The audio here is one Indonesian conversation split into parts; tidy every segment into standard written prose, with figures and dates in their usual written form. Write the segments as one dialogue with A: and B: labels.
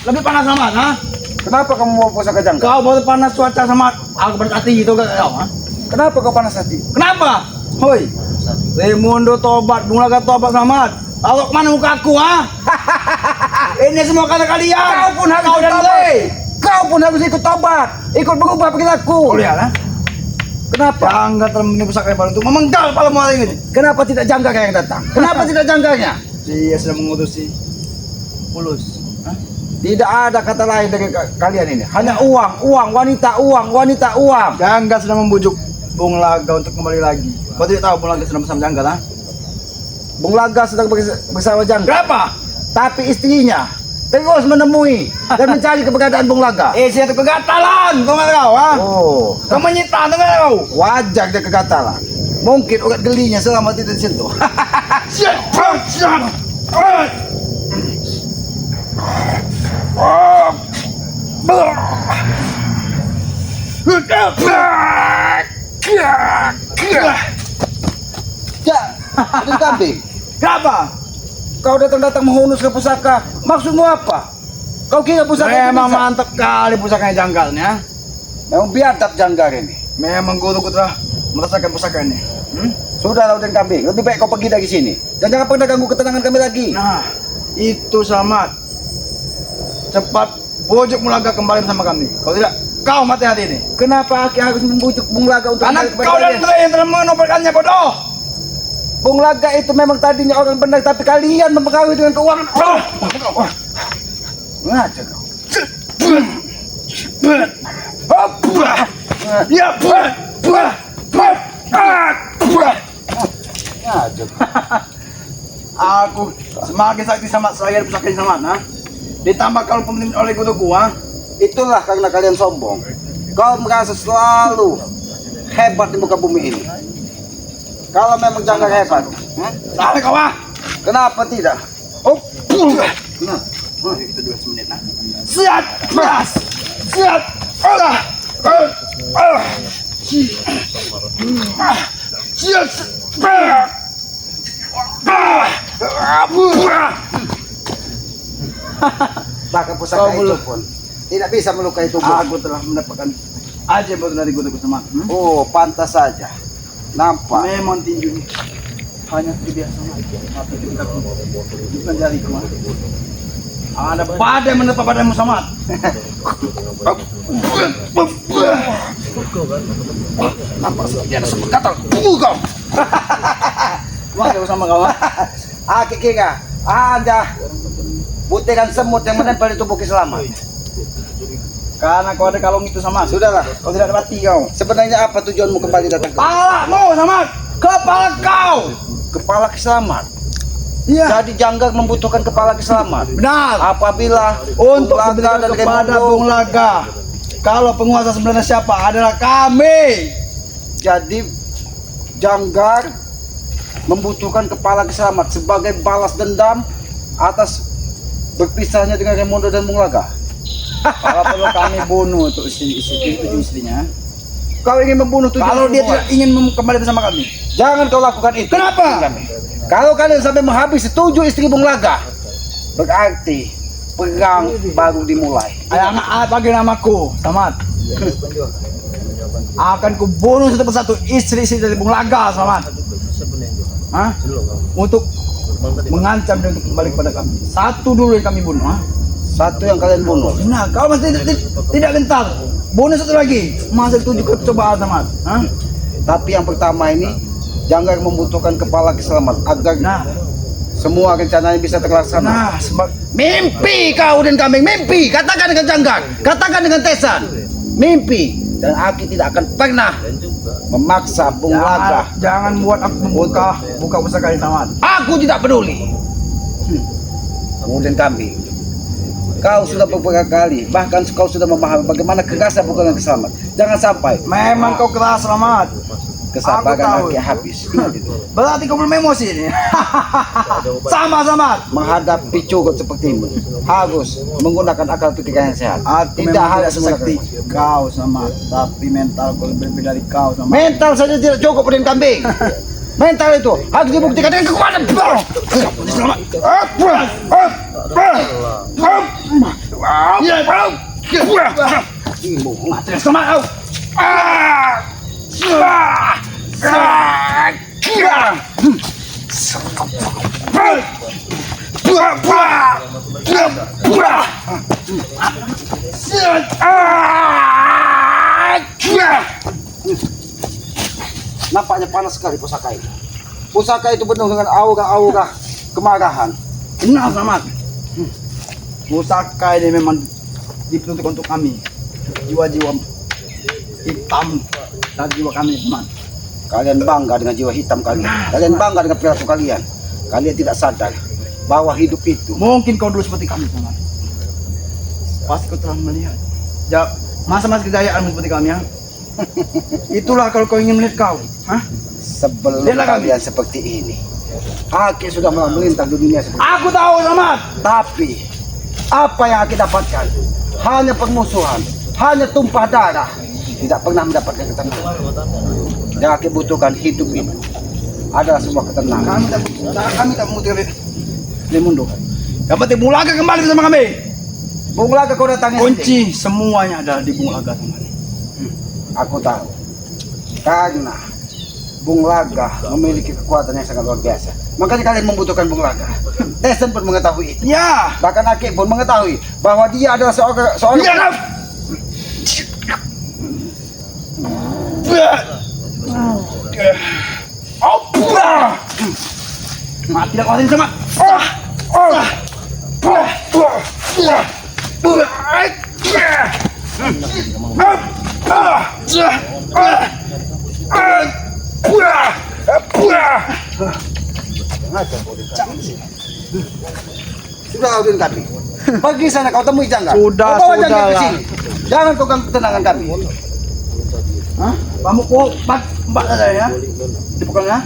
A: lebih panas Samad, ha?
B: Kenapa kamu mau puasa kejang?
A: Kau baru panas cuaca Samad. Aku berhati itu gak kau, ha?
B: Kenapa kau panas hati?
A: Kenapa? Hoi. Raimundo tobat, Bung Laga tobat Samad. Taruh mana muka aku, ha? Ini semua karena kalian.
B: Kau pun harus
A: Kau dan
B: tobat.
A: Ray.
B: Kau pun harus ikut tobat, ikut berubah perilaku.
A: Kau lihat, ha?
B: Kenapa?
A: Jangga telah menipu sakit baru untuk memenggal palamu hari ini.
B: Kenapa tidak jangka yang datang? Kenapa tidak jangkanya?
A: Dia sedang mengurusi mulus.
B: Tidak ada kata lain dari kalian ini. Hanya uang, wanita, uang.
A: Jangga sedang membujuk Bung Laga untuk kembali lagi. Kau tidak tahu Bung Laga sedang bersama Jangga, ha?
B: Bung Laga sedang bersama Jangga.
A: Berapa?
B: Tapi istrinya terus menemui dan mencari keberadaan Bung Laga.
A: Saya itu kegatalan, kau nggak tahu, ha?
B: Oh,
A: Kau menyita, nggak tahu?
B: wajar dia kegatalan. Mungkin urat gelinya selama tidak disentuh. Ya, itu kambing.
A: Kenapa?
B: Kau datang menghunus ke pusaka. Maksudmu apa? Kau kira pusaka itu
A: Memang
B: bisa?
A: mantap kali pusakanya Janggalnya.
B: Memang biadab janggar ini.
A: Memang guruku telah merasakan pusaka ini.
B: Sudah Raden Kambing, lebih baik kau pergi dari sini. Dan jangan pernah ganggu ketenangan kami lagi.
A: Nah, itu Samad. Cepat bujuk Mulaga kembali bersama kami. Kalau tidak, kau mati hati ini.
B: Kenapa Aki harus membujuk Bung Laga untuk
A: Karena
B: kembali kepada
A: kau dan
B: kalian?
A: Ray yang telah menopelkannya, bodoh.
B: Bung Laga itu memang tadinya orang benar, tapi kalian mempengaruhi dengan keuangan. Ngaca kau.
A: Ya,
B: Ngaca kau.
A: Aku semakin sakti sama saya pusaka ini Samad, ha? Ditambah kalau pemimpin oleh guruku, ha?
B: Itulah karena kalian sombong. Kau merasa selalu hebat di muka bumi ini. Kalau memang jangan hebat,
A: Salah kau, ha?
B: kenapa tidak?
A: Oh, nah, itu 2 menit, nah. Siap, beras, siap,
B: Bahkan pusaka
A: Kau
B: itu
A: belum.
B: pun tidak bisa melukai tubuh.
A: Aku telah mendapatkan ajaib baru dari guruku Samad.
B: Oh, pantas saja. Nampak.
A: Memang tinju ini hanya biasa, tapi tingkatku bukan jariku. Ada badai menerpa padamu Samad.
B: Nampak saja ada semut gatal. Tunggu kau.
A: Wah, aku sama kau.
B: Aki kira ada butiran semut yang menempel di tubuh Selamat.
A: Karena kau ada kalung itu Samad.
B: Sudahlah.
A: Kau tidak mati kau.
B: Sebenarnya apa tujuanmu kembali datang ke
A: Kepalamu Samad. Kepala kau.
B: kepala Selamat?
A: Iya.
B: Jadi Janggar membutuhkan kepala Selamat.
A: Benar.
B: Apabila
A: Untuk
B: Bung Laga
A: diberikan
B: dan
A: kepada
B: Raimundo,
A: Bung Laga. Kalau penguasa sebenarnya siapa? Adalah kami.
B: jadi Janggar membutuhkan kepala Selamat sebagai balas dendam atas berpisahnya dengan Raimundo dan Bung Laga.
A: Kalau perlu kami bunuh untuk istrinya.
B: Kau ingin membunuh tujuh
A: Kalau dia
B: semua.
A: tidak ingin kembali bersama kami.
B: Jangan kau lakukan itu.
A: Kenapa?
B: Kalau kalian sampai menghabisi 7 istri Bung Laga, berarti perang baru dimulai.
A: Anak bagi namaku, Samad. Akan kubunuh satu persatu istri-istri dari Bung Laga, Samad. Hah? Untuk mengancam dan kembali kepada kami. Satu dulu yang kami bunuh, ha?
B: Satu yang kalian bunuh.
A: Nah, kau masih tidak gentar. Bunuh satu lagi. Masih 7 percobaan, Samad. Hah?
B: Tapi yang pertama ini, Janggar membutuhkan kepala Selamat agar
A: Nah,
B: semua rencananya bisa terlaksana.
A: nah, sebab
B: Mimpi kau dan kambing, mimpi. Katakan dengan Janggar, katakan dengan Tesan. Mimpi. Dan Aki tidak akan pernah memaksa Bung Laga.
A: jangan buat aku buka pusaka ini, Samad.
B: Aku tidak peduli. Kemudian kambing, kau sudah beberapa kali, bahkan kau sudah memahami bagaimana kerasnya pukulan Selamat. Jangan sampai
A: Memang kau keras, Samad.
B: kesabaran
A: Aku tahu.
B: Aki habis. Ingat itu.
A: Berarti kau belum emosi ini. Sama, Samad.
B: Menghadapi cukup seperti ini harus menggunakan akal pikiran yang sehat.
A: Aku
B: Tidak
A: memang
B: harus
A: sekti
B: menggunakan
A: kau sama, tapi mental kau lebih dari kau sama.
B: mental saja tidak cukup dengan kambing. Mental itu harus dibuktikan dengan kekuatan.
A: Ya, mati sama kau.
B: Nampaknya panas sekali pusaka itu. Pusaka itu penuh dengan aura-aura kemarahan.
A: Benar, Selamat. Pusaka ini memang diperuntukkan untuk kami. Jiwa-jiwa hitam dan jiwa kami, teman.
B: Kalian bangga dengan jiwa hitam kalian. Kalian bangga dengan perilaku kalian. Kalian tidak sadar bahwa hidup itu
A: Mungkin kau dulu seperti kami, teman. Pasti kau telah melihat masa-masa kejayaan seperti kami, ya. Itulah kalau kau ingin melihat kau, hah?
B: sebelum
A: Lihatlah kami.
B: kalian seperti ini. Aki sudah melintang di dunia seperti ini.
A: Aku tahu, Selamat.
B: Tapi apa yang Aki dapatkan hanya permusuhan, hanya tumpah darah, tidak pernah mendapatkan ketenangan. Yang Aki butuhkan hidup itu adalah sebuah ketenangan.
A: Kami tak membutuhkan Raimundo. Yang penting Bung Laga kembali bersama kami.
B: Bung Laga kau datangnya sendiri.
A: Kunci semuanya ada di Bung Laga, teman.
B: Aku tahu. Karena Bung Laga memiliki kekuatan yang sangat luar biasa. Makanya kalian membutuhkan Bung Laga. Tesen pun mengetahui itu.
A: Ya.
B: Bahkan Aki pun mengetahui bahwa dia adalah seorang
A: Ya, kau. Mati dah kau ini, Selamat.
B: Sudah kau dengan kami. Pergi sana kau temui Janggar.
A: Sudah,
B: Kau bawa Janggar
A: sudah
B: ke
A: lah.
B: sini. Jangan kau ganggu ketenangan kami.
A: Hah? Kamu kok mbak saya, ya? Di pokoknya?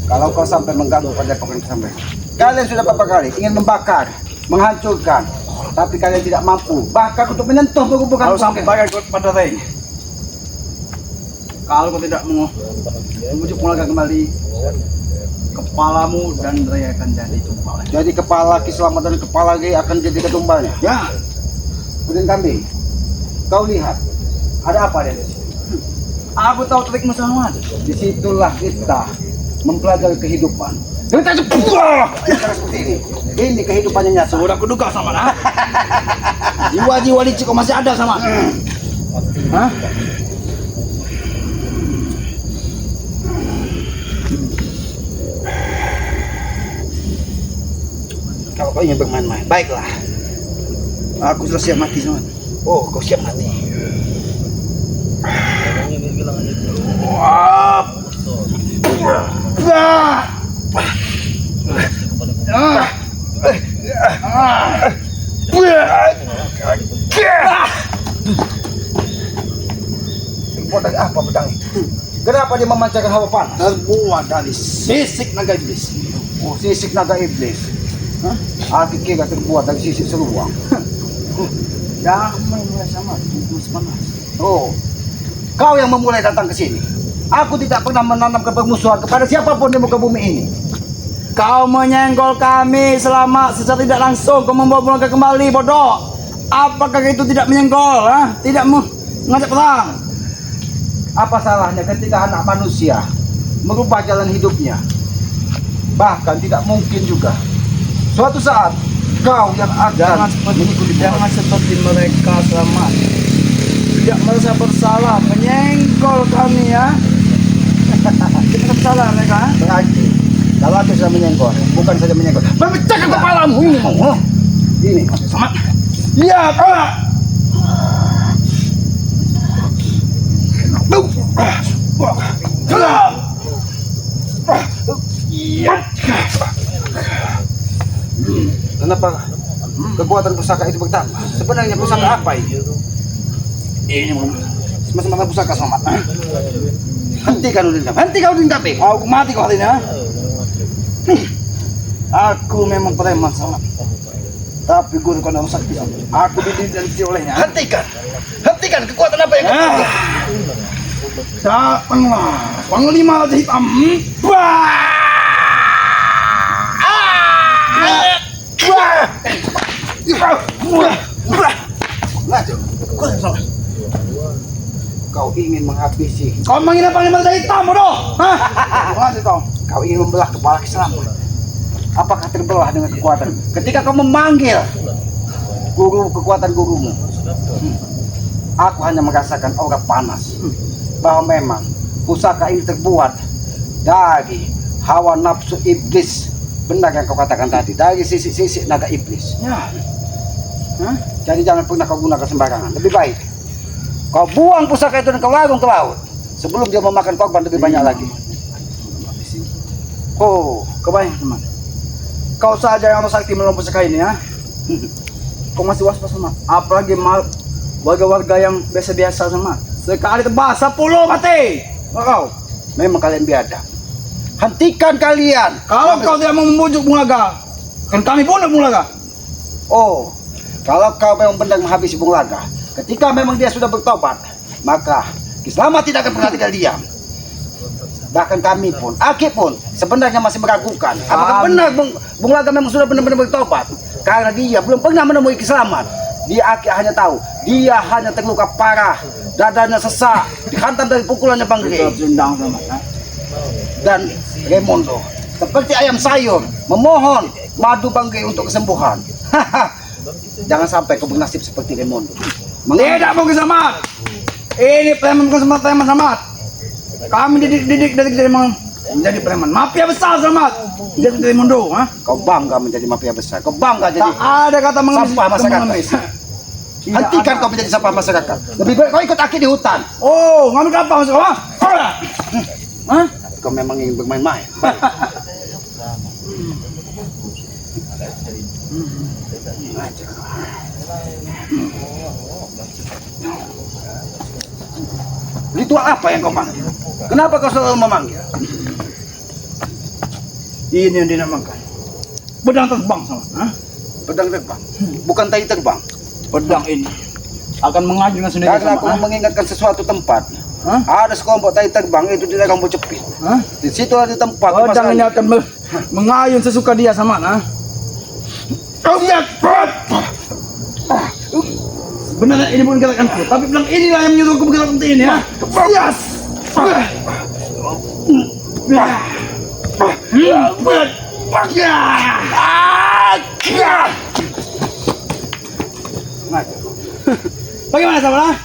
B: Kalau kau sampai mengganggu padepokan sampai, kalian sudah beberapa kali ingin membakar, menghancurkan, tapi kalian tidak mampu, bahkan untuk menyentuh
A: Kalau
B: penguburan
A: sampai bagai pada saya, kalau kau tidak mau membujuk Laga kembali, kepalamu dan Raya akan jadi tumbal.
B: jadi kepala Ki Slamet dan kepala Ki akan jadi ketumbalnya.
A: Ya,
B: Kemudian kami, kau lihat, ada apa di sini?
A: aku tahu trikmu, Selamat.
B: Disitulah kita mempelajari kehidupan.
A: Kita sebuah.
B: Cara seperti ini. Ini kehidupannya nyata.
A: Sudah kuduga, Selamat, ha? Jiwa-jiwa licik kok masih ada, Selamat? Hah?
B: Kalau kau ingin bermain-main, baiklah.
A: Aku sudah siap mati, Selamat.
B: Oh, kau siap mati.
A: Wah.
B: Impor dari apa pedang itu? Kenapa dia memancarkan hawa panas?
A: Terbuat dari sisik naga iblis.
B: Oh, sisik naga iblis. Hah? Aku kira terbuat dari sisik seruang.
A: Jangan main sama, tunggu panas.
B: Oh, kau yang memulai datang ke sini. Aku tidak pernah menanam permusuhan kepada siapapun di muka bumi ini.
A: Kau menyenggol kami selama secara tidak langsung. Kau membawa Bung Laga kembali, bodoh. Apakah itu tidak menyenggol? Ha? Tidak mengajak perang?
B: Apa salahnya ketika anak manusia merubah jalan hidupnya? Bahkan tidak mungkin juga suatu saat kau yang akan mengikuti
A: Jangan seperti mereka, Selamat. Tidak merasa bersalah menyenggol kami, ya. Tidak bersalah mereka.
B: berarti kalau aku sudah menyenggol, bukan saja menyenggol, memecahkan kepalamu ini mau. Ini
A: Selamat. Iya, Pak. Iya.
B: kenapa kekuatan pusaka itu bertambah? Sebenarnya pusaka apa ini?
A: Ini
B: Semacam pusaka Selamat. Hentikan dendam, hentikan dendam.
A: aku mati kau ini, ya. Aku memang preman, Selamat. Tapi guru kau tidak sakti. Aku dididik dan dididik olehnya.
B: Hentikan, hentikan kekuatan apa yang kau punya?
A: Datanglah Panglima Raja Hitam.
B: Ngaco. Kau ingin menghabisi.
A: Kau menghina panglima tentara hitam, bodoh. Hah? Masih kau.
B: Kau ingin membelah kepala Islam. Apakah terbelah dengan kekuatan? Ketika kau memanggil guru kekuatan gurumu, aku hanya merasakan aura panas. Bahwa memang pusaka ini terbuat dari hawa nafsu iblis. Benar yang kau katakan tadi, dari sisi-sisi naga iblis.
A: Ya.
B: Hah? Jadi jangan pernah kau gunakan sembarangan. Lebih baik kau buang pusaka itu dan kau larung ke laut sebelum dia memakan korban lebih banyak lagi.
A: Oh, kebayang teman. Kau saja yang sakti melawan pusaka ini ya. Kau masih was-was sama. Apalagi warga-warga yang biasa-biasa sama. Sekali tebas 10 mati. Kau.
B: Memang kalian biadab. Hentikan kalian.
A: Kalau kau tidak mau membujuk Bulaga, kan kami bunuh Bulaga.
B: Oh, kalau kau memang benar menghabisi Bung Laga, ketika memang dia sudah bertobat, maka Kislamat tidak akan pernah tinggal diam. Bahkan kami pun, Aki pun sebenarnya masih meragukan apakah benar Bung Laga memang sudah benar-benar bertobat. Karena dia belum pernah menemui Kislamat. Dia Aki hanya tahu, dia hanya terluka parah, dadanya sesak, dihantam dari pukulannya Bang Gre. Dan Raimondo seperti ayam sayur memohon madu Bang Gre untuk kesembuhan. Jangan sampai kau bernasib seperti Raimondo.
A: Tidak mungkin Samat. Ini preman bukan Samat, preman Samat. Kami didik dari kecil menjadi preman. Mafia besar Samat. Jadi dari Mondo, ha?
B: Kau bangga menjadi mafia besar. Kau bangga jadi
A: Tak ada kata mengemis.
B: sampah masyarakat.
A: mengemis. Tidak
B: Hentikan
A: ada.
B: kau menjadi sampah masyarakat. Lebih baik kau ikut Aki di hutan.
A: Oh, ngambil kapal masuk, ha? Hah?
B: Kau memang ingin bermain-main. Ritual apa yang kau panggil? Kenapa kau selalu memanggil?
A: Ini yang dinamakan pedang terbang sama, ha?
B: Pedang terbang, bukan tai terbang.
A: Pedang ini akan mengaju dengan sendiri
B: Karena
A: sama,
B: aku
A: ha?
B: mengingatkan sesuatu tempat.
A: Hah?
B: Ada sekelompok tai terbang itu di daerah Bocepit.
A: Hah?
B: Di situ ada tempat.
A: Pedang ini akan mengayun sesuka dia sama, ha? Sebenarnya ini bukan gerakanku, tapi pedang inilah yang menyuruhku bergerak seperti ini, ha? Yes! Bagaimana sama?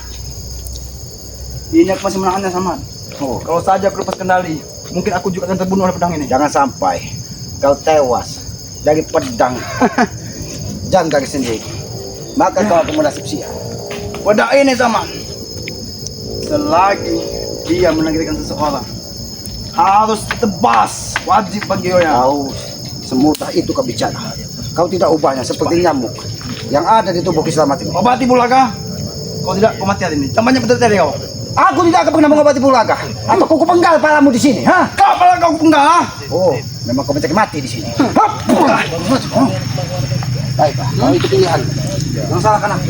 A: Ini aku masih menahannya sama.
B: Oh,
A: Kalau saja aku lepas kendali, mungkin aku juga akan terbunuh oleh pedang ini.
B: jangan sampai kau tewas dari pedang janggar sendiri. Maka kau akan menasib sia.
A: Pedang ini sama. Selagi dia menegrikan seseorang, harus tebas, wajib baginya.
B: Kau semudah itu kau bicara. Kau tidak ubahnya seperti nyamuk yang ada di tubuh Kislamat ini.
A: Obati Bulaga. Kau tidak kematian ini. Tampaknya betul tadi kau.
B: Aku tidak akan pernah mengobati Bulaga. Atau kuku penggal palamu di sini, ha?
A: Kau malah kau penggal, ha?
B: Oh, memang kau mencari mati di sini. Baiklah, kalau itu pilihan. Jangan salahkan aku.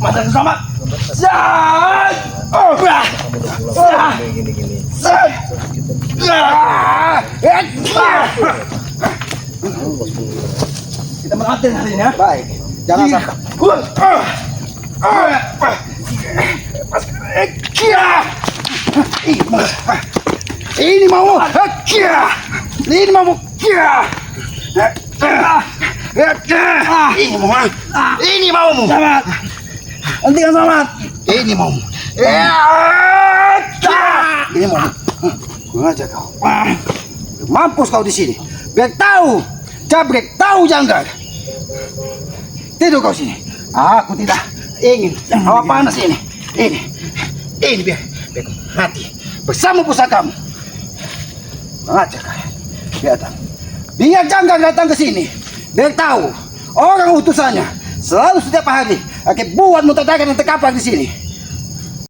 A: Mata selamat. Kita melatih hari ini, ya.
B: Baik, jangan sampai. Ini mau. Ini mau. Ini mau.
A: Selamat. Hentikan selamat.
B: Ini mau. Ini mau. Ngajak kau. Mampus kau di sini. Biar tahu. Jabrek tahu janggar. Tidur kau sini. Aku tidak ingin hawa panas ini. Ini biar kau mati bersama pusakamu. Ngajak kau. Biar janggar datang ke sini. Biar tahu orang utusannya selalu setiap hari akan buat muntah dagang dan terkapar di sini.